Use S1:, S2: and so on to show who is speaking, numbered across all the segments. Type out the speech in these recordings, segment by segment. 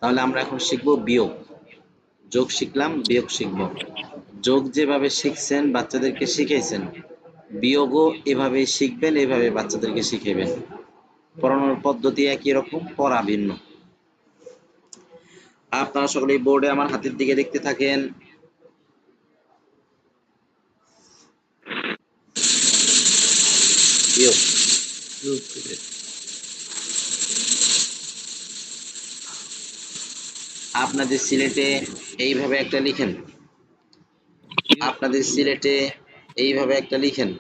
S1: তাহলে আমরা এখন শিখব বিয়োগ। যোগ শিখলাম, বিয়োগ শিখব। যোগ যেভাবে শিখছেন বাচ্চাদেরকে শিখাইছেন, বিয়োগও এভাবেই শিখবেন, এভাবে বাচ্চাদেরকে শিখাবেন। পড়ানোর পদ্ধতি একই রকম, পড়া ভিন্ন। আপনারা সকলে বোর্ডে আমার হাতের দিকে দেখতে থাকেন। বিয়োগ। আপনাদের সিলেটে এইভাবে একটা লিখেন, আপনাদের সিলেটে এইভাবে একটা লিখেন।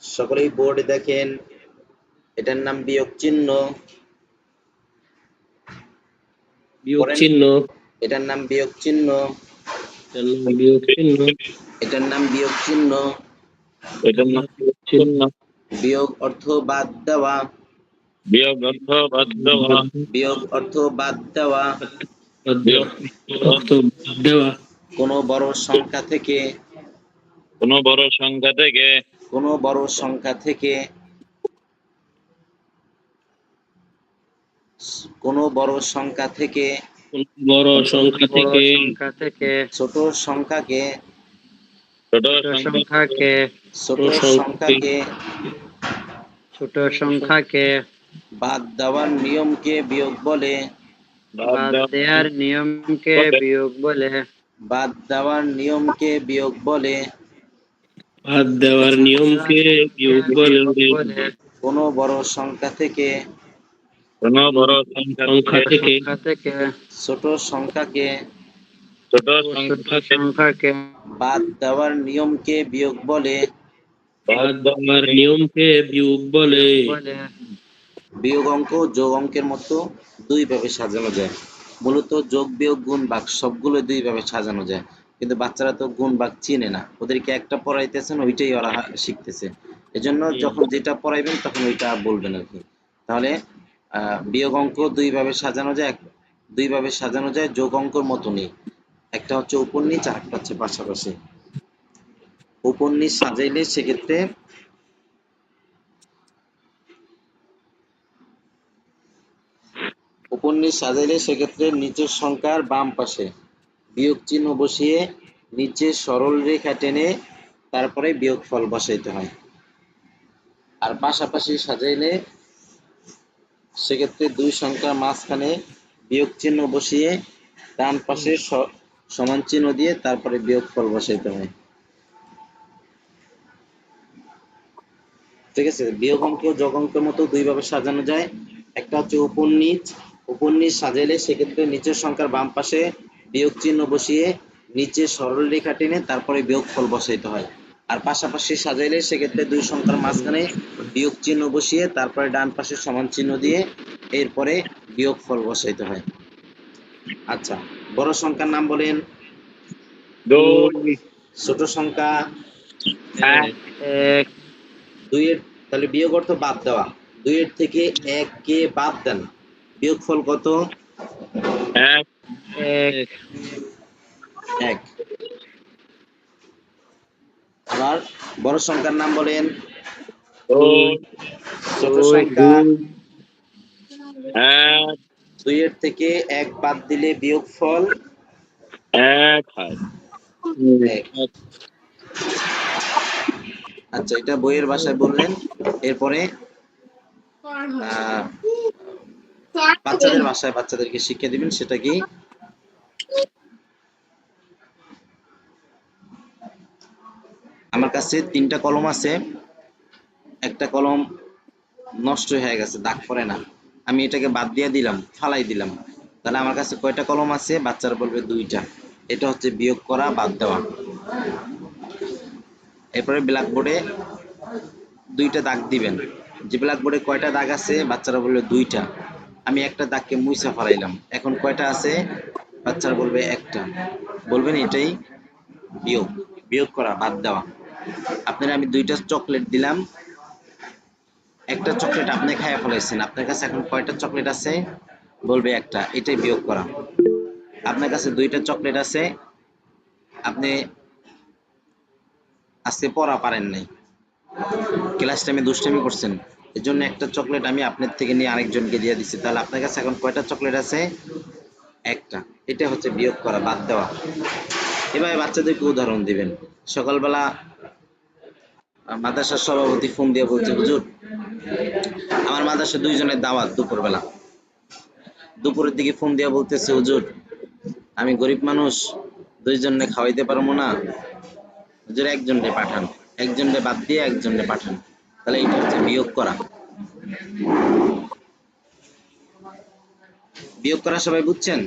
S1: সকলেই বোর্ডে দেখেন, এটার নাম বিয়োগ চিহ্ন।
S2: বিয়োগ চিহ্ন,
S1: এটার নাম বিয়োগ চিহ্ন,
S2: বিয়োগ চিহ্ন,
S1: এটার নাম বিয়োগ চিহ্ন।
S2: এটার নাম বিয়োগ চিহ্ন।
S1: বিয়োগ অর্থ বাদ দেওয়া,
S2: বিয়োগ অর্থ বাদ দেওয়া,
S1: বিয়োগ অর্থ বাদ দেওয়া।
S2: বিয়োগ অর্থ বাদ দেওয়া।
S1: কোনো বড় সংখ্যা থেকে,
S2: কোনো বড় সংখ্যা থেকে,
S1: কোনো বড় সংখ্যা থেকে, কোনো বড় সংখ্যা থেকে,
S2: কোনো বড় সংখ্যা থেকে,
S1: ছোট সংখ্যাকে,
S2: ছোট সংখ্যাকে,
S1: ছোট সংখ্যাকে
S3: ছোট সংখ্যাকে
S1: বাদ দেওয়ার নিয়মকে বিয়োগ বলে।
S3: বাদ দেওয়ার নিয়মকে বিয়োগ বলে।
S1: বাদ দেওয়ার নিয়মকে বিয়োগ বলে।
S2: বাদ দেওয়ার নিয়মকে বিয়োগ বলে।
S1: কোনো বড় সংখ্যা থেকে,
S2: কোনো বড় সংখ্যা থেকে,
S1: ছোট সংখ্যাকে,
S2: ছোট
S3: সংখ্যাকে
S1: বাদ দেওয়ার নিয়মকে বিয়োগ বলে।
S2: বাদ দেওয়ার নিয়মকে বিয়োগ বলে।
S1: বিয়োগ অঙ্ক যোগ অঙ্কের মতো দুই ভাবে সাজানো যায়। মূলত যোগ বিয়োগ গুণ ভাগ সবগুলো দুই ভাবে সাজানো যায়, কিন্তু বাচ্চারা তো গুণ ভাগ চিনে না, ওদেরকে একটা পড়াইতেছেন ওইটাই ওরা শিখতেছে। এজন্য যখন যেটা পড়াইবেন তখন ওইটা বলবেন আর কি। তাহলে বিয়োগ অঙ্ক দুই ভাবে সাজানো যায়, দুই ভাবে সাজানো যায়, যোগ অঙ্কর মতো নেই। একটা হচ্ছে উপর নিচ, আর একটা হচ্ছে পাশাপাশি। উপর নিচ সাজাইলে সেক্ষেত্রে উপর নিচ সাজাইলে সেক্ষেত্রে নিচের সংখ্যার বাম পাশে বিয়োগ চিহ্ন বসিয়ে নিচে সরল রেখা টেনে তারপরে বিয়োগ ফল বসাইতে হয়। আর পাশাপাশি সাজাইলে সেক্ষেত্রে দুই সংখ্যার মাঝখানে বিয়োগ চিহ্ন বসিয়ে ডান পাশে সমান চিহ্ন দিয়ে তারপরে বিয়োগ ফল বসাইতে হয়। ঠিক আছে, বিয়োগ অঙ্ক যোগ অঙ্কের মতো দুই ভাবে সাজানো যায়। একটা হচ্ছে উপর নিচ, উপর নিচ সাজাইলে সেক্ষেত্রে নিচের সংখ্যার বাম পাশে বিয়োগ চিহ্ন বসিয়ে নিচে সরল রেখা টেনে তারপরে বিয়োগ ফল বসাইতে হয়। আর পাশাপাশি সাজাইলে সেক্ষেত্রে দুই সংখ্যার মাঝখানে বিয়োগ চিহ্ন বসিয়ে তারপরে ডান পাশে সমান চিহ্ন দিয়ে এরপরে বিয়োগ ফল বসাইতে হয়। আচ্ছা, বড় সংখ্যার নাম বলেন।
S2: দুই,
S1: ছোট সংখ্যা
S3: এক,
S1: দুইয়ের, তাহলে বিয়োগ অর্থ বাদ দেওয়া। দুইয়ের থেকে এক কে বাদ দেন, বিয়োগ ফল কত?
S2: এক,
S3: এক,
S1: এক। আবার বড় সংখ্যার নাম বলেন।
S2: দুই,
S1: ছোট সংখ্যা
S2: এক,
S1: দুইয়ের থেকে এক বাদ দিলে বিয়োগ ফল
S2: এক হয়।
S1: এক। আচ্ছা, এটা বইয়ের ভাষায় বললেন। এরপরে বাচ্চাদের ভাষায় বাচ্চাদেরকে শিক্ষা দিবেন, সেটা কি? আমার কাছে 3টা কলম আছে, একটা কলম নষ্ট হয়ে গেছে, দাগ পড়ে না, আমি এটাকে বাদ দিয়ে দিলাম, ফালাই দিলাম, তাহলে আমার কাছে কয়টা কলম আছে? বাচ্চারা বলবে 2টা। এটা হচ্ছে বিয়োগ করা, বাদ দেওয়া। এরপরে ব্ল্যাকবোর্ডে 2টা দাগ দিবেন। যে ব্ল্যাকবোর্ডে কয়টা দাগ আছে? বাচ্চারা বলবে 2টা। আমি একটা দাগকে মুইছা ফেলাইলাম, এখন কয়টা আছে? বাচ্চারা বলবে 1টা। বলবেন এটাই বিয়োগ, বিয়োগ করা, বাদ দেওয়া। আপনারা আমি 2টা চকলেট দিলাম, একটা চকলেট আপনি খাইয়া ফেলাইছেন, আপনার কাছে এখন কয়টা চকলেট আছে? বলবে 1টা, এটাই বিয়োগ করা। আপনার কাছে 2টা চকলেট আছে, আপনি আজকে পড়া পারেন নাই, ক্লাস টাইমে দুষ্টামি করছেন, এর জন্য একটা চকলেট আমি আপনার থেকে নিয়ে আরেকজনকে দিয়ে দিচ্ছি, তাহলে আপনার কাছে এখন কয়টা চকলেট আছে? একটা। এটা হচ্ছে বিয়োগ করা, বাদ দেওয়া। এভাবে বাচ্চাদেরকে উদাহরণ দিবেন। সকালবেলা মাদ্রাসার সভাপতি ফোন দিয়ে বলছে, হুজুর আমার মাদ্রাসায় 2 জনের দাওয়াত দুপুরবেলা। দুপুরের দিকে ফোন দিয়ে বলতেছে, হুজুর আমি গরিব মানুষ, 2 জনকে খাওয়াইতে পারবো না, হুজুর একজনকে পাঠান, একজনকে বাদ দিয়ে একজনকে পাঠান। তাহলে এটা হচ্ছে বিয়োগ করা। বিয়োগ করা সবাই বুঝছেন?